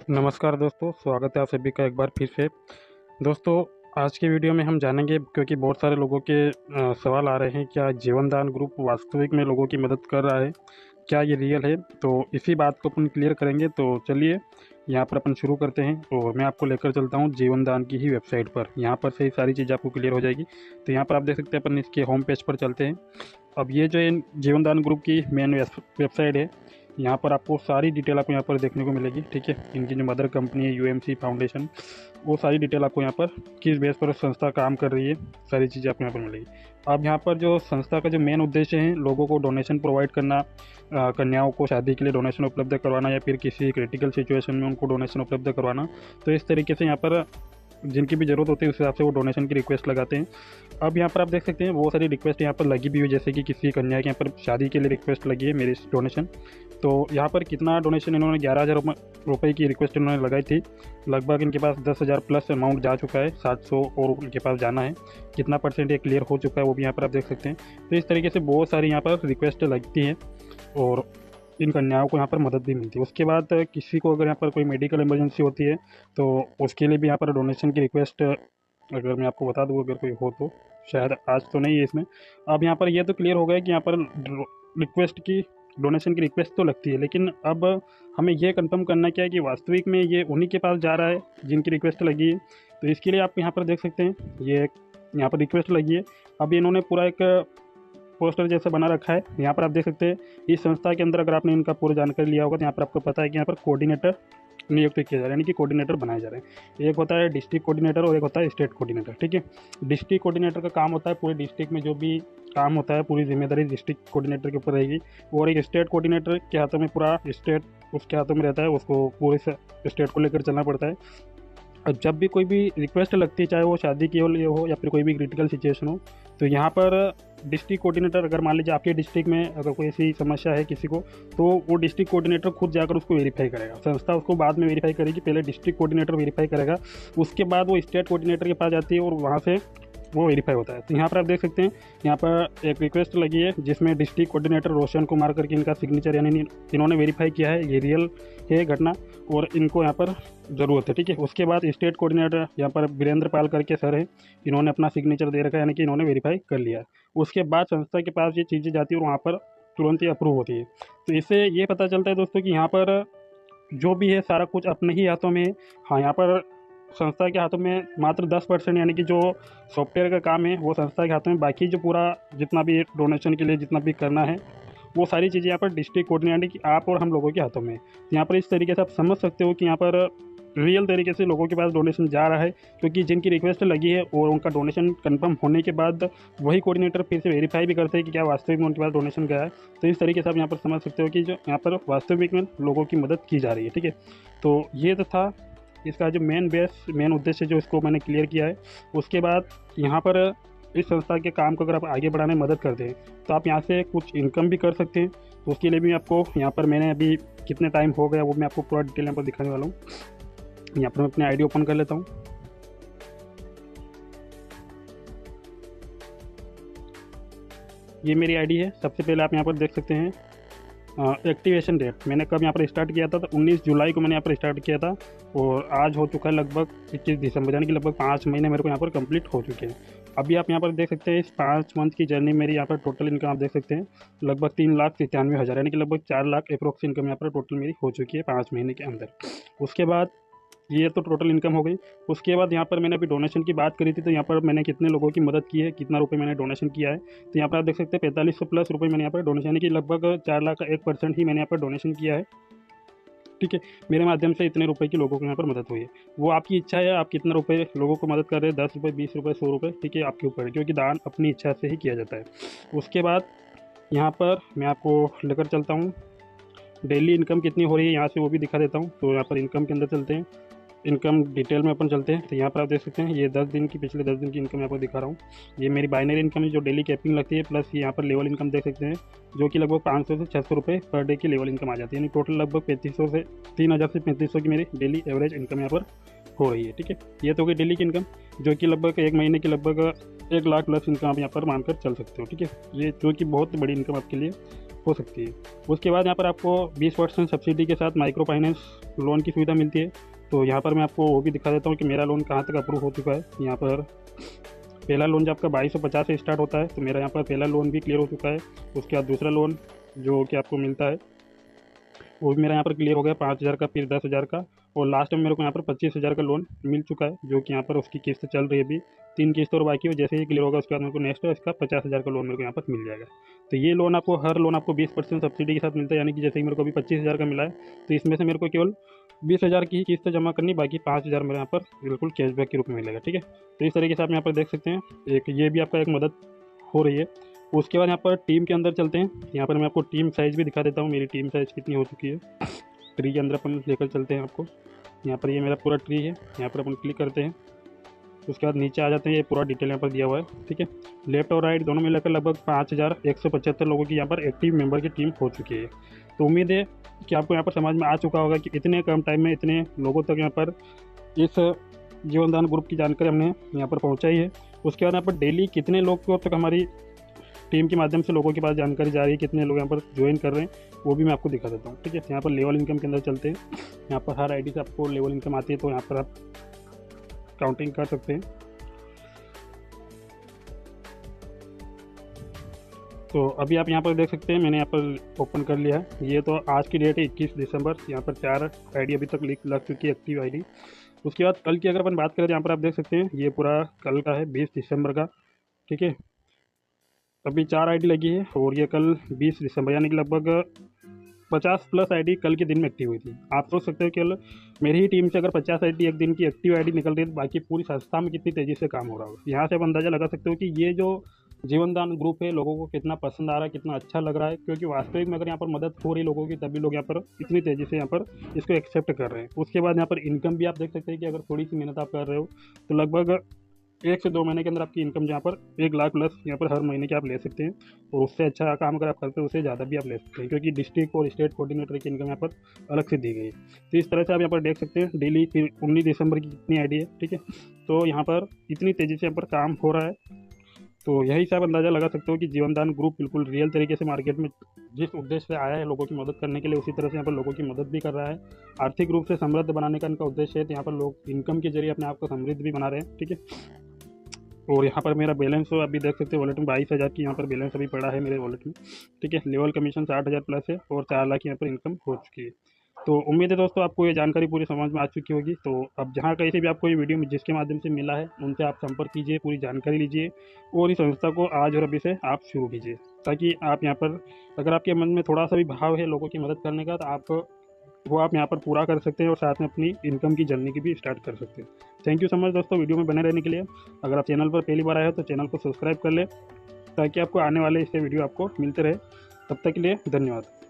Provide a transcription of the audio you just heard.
नमस्कार दोस्तों, स्वागत है आप सभी का एक बार फिर से। दोस्तों, आज की वीडियो में हम जानेंगे, क्योंकि बहुत सारे लोगों के सवाल आ रहे हैं, क्या जीवन दान ग्रुप वास्तविक में लोगों की मदद कर रहा है, क्या ये रियल है। तो इसी बात को अपन क्लियर करेंगे। तो चलिए यहाँ पर अपन शुरू करते हैं और मैं आपको लेकर चलता हूँ जीवन दान की ही वेबसाइट पर। यहाँ पर से ही सारी चीज़ आपको क्लियर हो जाएगी। तो यहाँ पर आप देख सकते हैं, अपन इसके होम पेज पर चलते हैं। अब ये जो जीवन दान ग्रुप की मेन वेबसाइट है, यहाँ पर आपको सारी डिटेल आपको यहाँ पर देखने को मिलेगी। ठीक है, इनकी जो मदर कंपनी है यूएमसी फाउंडेशन, वो सारी डिटेल आपको यहाँ पर किस बेस पर संस्था काम कर रही है, सारी चीज़ें आपको यहाँ पर मिलेगी। अब यहाँ पर जो संस्था का जो मेन उद्देश्य है, लोगों को डोनेशन प्रोवाइड करना, कन्याओं को शादी के लिए डोनेशन उपलब्ध करवाना या फिर किसी क्रिटिकल सिचुएशन में उनको डोनेशन उपलब्ध करवाना। तो इस तरीके से यहाँ पर जिनकी भी ज़रूरत होती है उस हिसाब से वो डोनेशन की रिक्वेस्ट लगाते हैं। अब यहाँ पर आप देख सकते हैं बहुत सारी रिक्वेस्ट यहाँ पर लगी भी हुई, जैसे कि किसी कन्या के यहाँ पर शादी के लिए रिक्वेस्ट लगी है मेरी डोनेशन। तो यहाँ पर कितना डोनेशन इन्होंने 11,000 रुपये की रिक्वेस्ट इन्होंने लगाई थी। लगभग इनके पास 10,000 प्लस अमाउंट जा चुका है, 700 और इनके पास जाना है। कितना परसेंट ये क्लियर हो चुका है वो भी यहाँ पर आप देख सकते हैं। तो इस तरीके से बहुत सारी यहाँ पर रिक्वेस्ट लगती हैं और इन कन्याओं को यहाँ पर मदद भी मिलती है। उसके बाद किसी को अगर यहाँ पर कोई मेडिकल इमरजेंसी होती है तो उसके लिए भी यहाँ पर डोनेशन की रिक्वेस्ट, अगर मैं आपको बता दूँ अगर कोई हो तो, शायद आज तो नहीं है इसमें। अब यहाँ पर ये तो क्लियर हो गया कि यहाँ पर रिक्वेस्ट की डोनेशन की रिक्वेस्ट तो लगती है, लेकिन अब हमें ये कंफर्म करना क्या है कि वास्तविक में ये उन्हीं के पास जा रहा है जिनकी रिक्वेस्ट लगी है। तो इसके लिए आप यहाँ पर देख सकते हैं, ये यहाँ पर रिक्वेस्ट लगी है। अब इन्होंने पूरा एक पोस्टर जैसा बना रखा है। यहाँ पर आप देख सकते हैं, इस संस्था के अंदर अगर आपने इनका पूरी जानकारी लिया होगा तो यहाँ पर आपको पता है कि यहाँ पर कोऑर्डिनेटर नियुक्त किया जा रहा है, यानी कि कोऑर्डिनेटर बनाए जा रहे हैं। एक होता है डिस्ट्रिक्ट कोऑर्डिनेटर और एक होता है स्टेट कोऑर्डिनेटर। ठीक है, डिस्ट्रिक्ट कोऑर्डिनेटर का काम होता है पूरे डिस्ट्रिक्ट में जो भी काम होता है पूरी जिम्मेदारी डिस्ट्रिक्ट कोऑर्डिनेटर के ऊपर रहेगी, और एक स्टेट कोऑर्डिनेटर के हाथों में पूरा स्टेट उसके हाथों में रहता है, उसको पूरे स्टेट को लेकर चलना पड़ता है। अब जब भी कोई भी रिक्वेस्ट लगती है, चाहे वो शादी के लिए हो या फिर कोई भी क्रिटिकल सिचुएशन हो, तो यहाँ पर डिस्ट्रिक्ट कोऑर्डिनेटर, अगर मान लीजिए आपके डिस्ट्रिक्ट में अगर कोई ऐसी समस्या है किसी को, तो वो डिस्ट्रिक्ट कोऑर्डिनेटर खुद जाकर उसको वेरीफाई करेगा। संस्था उसको बाद में वेरीफाई करेगी, पहले डिस्ट्रिक्ट कोऑर्डिनेटर वेरीफाई करेगा, उसके बाद वो स्टेट कोऑर्डिनेटर के पास जाती है और वहाँ से वो वेरीफाई होता है। तो यहाँ पर आप देख सकते हैं, यहाँ पर एक रिक्वेस्ट लगी है जिसमें डिस्ट्रिक्ट कोऑर्डिनेटर रोशन कुमार करके इनका सिग्नेचर, यानी इन्होंने वेरीफाई किया है ये रियल है घटना और इनको यहाँ पर ज़रूरत है। ठीक है, उसके बाद स्टेट कोऑर्डिनेटर यहाँ पर वीरेंद्र पाल करके सर है, इन्होंने अपना सिग्नेचर दे रखा है, यानी कि इन्होंने वेरीफाई कर लिया है। उसके बाद संस्था के पास ये चीज़ें जाती है और वहाँ पर तुरंत ही अप्रूव होती है। तो इससे ये पता चलता है दोस्तों कि यहाँ पर जो भी है सारा कुछ अपने ही हाथों में है। हाँ, यहाँ पर संस्था के हाथों में मात्र 10%, यानी कि जो सॉफ्टवेयर का काम है वो संस्था के हाथों में, बाकी जो पूरा जितना भी डोनेशन के लिए जितना भी करना है वो सारी चीज़ें यहाँ पर डिस्ट्रिक्ट कोऑर्डिनेटर की आप और हम लोगों के हाथों में। तो यहाँ पर इस तरीके से आप समझ सकते हो कि यहाँ पर रियल तरीके से लोगों के पास डोनेशन जा रहा है, क्योंकि जिनकी रिक्वेस्ट लगी है और उनका डोनेशन कंफर्म होने के बाद वही कोऑर्डिनेटर फिर से वेरीफाई भी करते हैं कि क्या वास्तविक में उनके पास डोनेशन गया है। तो इस तरीके से आप यहाँ पर समझ सकते हो कि जो यहाँ पर वास्तविक में लोगों की मदद की जा रही है। ठीक है, तो ये तो था इसका जो मेन उद्देश्य जो इसको मैंने क्लियर किया है। उसके बाद यहाँ पर इस संस्था के काम को अगर आप आगे बढ़ाने में मदद करते हैं तो आप यहाँ से कुछ इनकम भी कर सकते हैं। तो उसके लिए भी आपको यहाँ पर मैंने अभी कितने टाइम हो गया वो मैं आपको पूरा डिटेल यहाँ पर दिखाने वाला हूँ। यहाँ पर मैं अपनी आईडी ओपन कर लेता हूँ। ये मेरी आईडी है। सबसे पहले आप यहाँ पर देख सकते हैं एक्टिवेशन डेट मैंने कब यहाँ पर स्टार्ट किया था, तो 19 जुलाई को मैंने यहाँ पर स्टार्ट किया था और आज हो चुका है लगभग 21 दिसंबर, यानी कि लगभग 5 महीने मेरे को यहाँ पर कंप्लीट हो चुके हैं। अभी आप यहाँ पर देख सकते हैं इस 5 मंथ की जर्नी मेरी यहाँ पर टोटल इनकम आप देख सकते हैं लगभग 3,97,000, यानी कि लगभग 4 लाख अप्रोक्स इनकम यहाँ पर टोटल मेरी हो चुकी है 5 महीने के अंदर। उसके बाद ये तो टोटल इनकम हो गई। उसके बाद यहाँ पर मैंने अभी डोनेशन की बात करी थी, तो यहाँ पर मैंने कितने लोगों की मदद की है, कितना रुपए मैंने डोनेशन किया है, तो यहाँ पर आप देख सकते हैं 4500 प्लस रुपये मैंने यहाँ पर डोनेशन, यानी कि लगभग 4 लाख का 1% ही मैंने यहाँ पर डोनेशन किया है। ठीक है, मेरे माध्यम से इतने रुपए की लोगों को यहाँ पर मदद हुई है। वो आपकी इच्छा है आप कितना रुपए लोगों को मदद कर रहे हैं, 10 रुपये, 20 रुपये, 100 रुपये, ठीक है, आपके ऊपर है, क्योंकि दान अपनी इच्छा से ही किया जाता है। उसके बाद यहाँ पर मैं आपको लेकर चलता हूँ डेली इनकम कितनी हो रही है यहाँ से वो भी दिखा देता हूँ। तो यहाँ पर इनकम के अंदर चलते हैं, इनकम डिटेल में अपन चलते हैं। तो यहाँ पर आप देख सकते हैं ये 10 दिन की, पिछले 10 दिन की इनकम यहाँ पर दिखा रहा हूँ। ये मेरी बाइनरी इनकम है जो डेली कैपिंग लगती है, प्लस यहाँ पर लेवल इनकम देख सकते हैं जो कि लगभग 500 से 600 रुपये पर डे की लेवल इनकम आ जाती है, यानी टोटल लगभग 3500 से 3000 से 3500 की मेरी डेली एवरेज इनकम यहाँ पर हो रही है। ठीक है, ये तो गई डेली की इनकम, जो कि लगभग एक महीने की लगभग 1 लाख प्लस इनकम आप यहाँ पर मानकर चल सकते हो। ठीक है, ये जो कि बहुत बड़ी इनकम आपके लिए हो सकती है। उसके बाद यहाँ पर आपको 20% सब्सिडी के साथ माइक्रो फाइनेंस लोन की सुविधा मिलती है। तो यहाँ पर मैं आपको वो भी दिखा देता हूँ कि मेरा लोन कहाँ तक अप्रूव हो चुका है। यहाँ पर पहला लोन जो आपका 2250 से स्टार्ट होता है, तो मेरा यहाँ पर पहला लोन भी क्लियर हो चुका है। उसके बाद दूसरा लोन जो कि आपको मिलता है वो भी मेरा यहाँ पर क्लियर हो गया 5000 का, फिर 10,000 का, और लास्ट में मेरे को यहाँ पर 25,000 का लोन मिल चुका है, जो कि यहाँ पर उसकी किस्त चल रही है अभी। 3 किस्त और बाकी हो, जैसे ही क्लियर होगा उसके बाद मेरे को नेक्स्ट इसका 50,000 का लोन मेरे को यहाँ पर मिल जाएगा। तो ये लोन आपको हर लोन आपको 20% सब्सिडी के साथ मिलता है, यानी कि जैसे ही मेरे को अभी 25,000 का मिला है, तो इसमें से मेरे को केवल 20,000 की ही किस्त जमा करनी, बाकी 5,000 मेरे यहाँ पर बिल्कुल कैशबैक के रूप में मिलेगा। ठीक है, तो इस तरीके से आप यहाँ पर देख सकते हैं, एक ये भी आपका एक मदद हो रही है। उसके बाद यहाँ पर टीम के अंदर चलते हैं। यहाँ पर मैं आपको टीम साइज़ भी दिखा देता हूँ, मेरी टीम साइज़ कितनी हो चुकी है। ट्री के अंदर अपन लेकर चलते हैं आपको। यहाँ पर ये मेरा पूरा ट्री है, यहाँ पर अपन क्लिक करते हैं। उसके बाद नीचे आ जाते हैं, ये पूरा डिटेल यहाँ पर दिया हुआ है। ठीक है, लेफ्ट और राइट दोनों मिलाकर लगभग 5175 लोगों की यहाँ पर एक्टिव मेंबर की टीम हो चुकी है। तो उम्मीद है कि आपको यहाँ पर समझ में आ चुका होगा कि इतने कम टाइम में इतने लोगों तक यहाँ पर इस जीवनदान ग्रुप की जानकारी हमने यहाँ पर पहुँचाई है। उसके बाद यहाँ पर डेली कितने लोगों तक हमारी टीम के माध्यम से लोगों के पास जानकारी जा रही है, कितने लोग यहाँ पर ज्वाइन कर रहे हैं, वो भी मैं आपको दिखा देता हूँ। ठीक है, यहाँ पर लेवल इनकम के अंदर चलते हैं। यहाँ पर हर आईडी से आपको लेवल इनकम आती है, तो यहाँ पर आप काउंटिंग कर सकते हैं। तो अभी आप यहाँ पर देख सकते हैं, मैंने यहाँ पर ओपन कर लिया है। ये तो आज की डेट है 21 दिसंबर। यहाँ पर 4 आईडी अभी तक लग चुकी है, एक्टिव आईडी। उसके बाद कल की अगर अपन बात करें, यहाँ पर आप देख सकते हैं, ये पूरा कल का है, 20 दिसंबर का। ठीक है, अभी 4 आईडी लगी है, और ये कल 20 दिसंबर, यानी कि लगभग 50+ आईडी कल के दिन में एक्टिव हुई थी। आप सोच सकते हो कि मेरी ही टीम से अगर 50 आईडी एक दिन की एक्टिव आईडी निकल रही है, तो बाकी पूरी संस्था में कितनी तेज़ी से काम हो रहा होगा। यहाँ से आप अंदाज़ा लगा सकते हो कि ये जो जीवनदान ग्रुप है लोगों को कितना पसंद आ रहा है, कितना अच्छा लग रहा है। क्योंकि वास्तविक में अगर यहाँ पर मदद हो रही लोगों की, तभी लोग यहाँ पर इतनी तेज़ी से यहाँ पर इसको एक्सेप्ट कर रहे हैं। उसके बाद यहाँ पर इनकम भी आप देख सकते हैं कि अगर थोड़ी सी मेहनत आप कर रहे हो, तो लगभग 1 से 2 महीने के अंदर आपकी इनकम जहाँ पर 1 लाख प्लस यहाँ पर हर महीने की आप ले सकते हैं। और उससे अच्छा काम अगर आप करते हैं, उससे ज़्यादा भी आप ले सकते हैं, क्योंकि डिस्ट्रिक्ट और स्टेट कोऑर्डिनेटर की इनकम यहाँ पर अलग से दी गई है। तो इस तरह से आप यहाँ पर देख सकते हैं डेली 19 दिसंबर की कितनी आईडी है। ठीक है, तो यहाँ पर इतनी तेज़ी से यहाँ पर काम हो रहा है। तो यही से आप अंदाज़ा लगा सकते हो कि जीवनदान ग्रुप बिल्कुल रियल तरीके से मार्केट में जिस उद्देश्य से आया है लोगों की मदद करने के लिए, उसी तरह से यहाँ पर लोगों की मदद भी कर रहा है। आर्थिक रूप से समृद्ध बनाने का इनका उद्देश्य है, तो यहाँ पर लोग इनकम के जरिए अपने आप को समृद्ध भी बना रहे हैं। ठीक है, और यहाँ पर मेरा बैलेंस हो अभी देख सकते हैं, वॉलेट में 22,000 की यहाँ पर बैलेंस अभी पड़ा है मेरे वॉलेट में। ठीक है, लेवल कमीशन 60,000 प्लस है, और 4 लाख यहाँ पर इनकम हो चुकी है। तो उम्मीद है दोस्तों आपको ये जानकारी पूरी समझ में आ चुकी होगी। तो अब जहाँ कहीं से भी आपको ये वीडियो में जिसके माध्यम से मिला है, उनसे आप संपर्क कीजिए, पूरी जानकारी लीजिए, और इस संस्था को आज और अभी से आप शुरू कीजिए, ताकि आप यहाँ पर अगर आपके मन में थोड़ा सा भी भाव है लोगों की मदद करने का, तो आप यहाँ पर पूरा कर सकते हैं, और साथ में अपनी इनकम की जर्नी की भी स्टार्ट कर सकते हैं। थैंक यू सो मच दोस्तों वीडियो में बने रहने के लिए। अगर आप चैनल पर पहली बार आए हो तो चैनल को सब्सक्राइब कर लें, ताकि आपको आने वाले इससे वीडियो आपको मिलते रहे। तब तक के लिए धन्यवाद।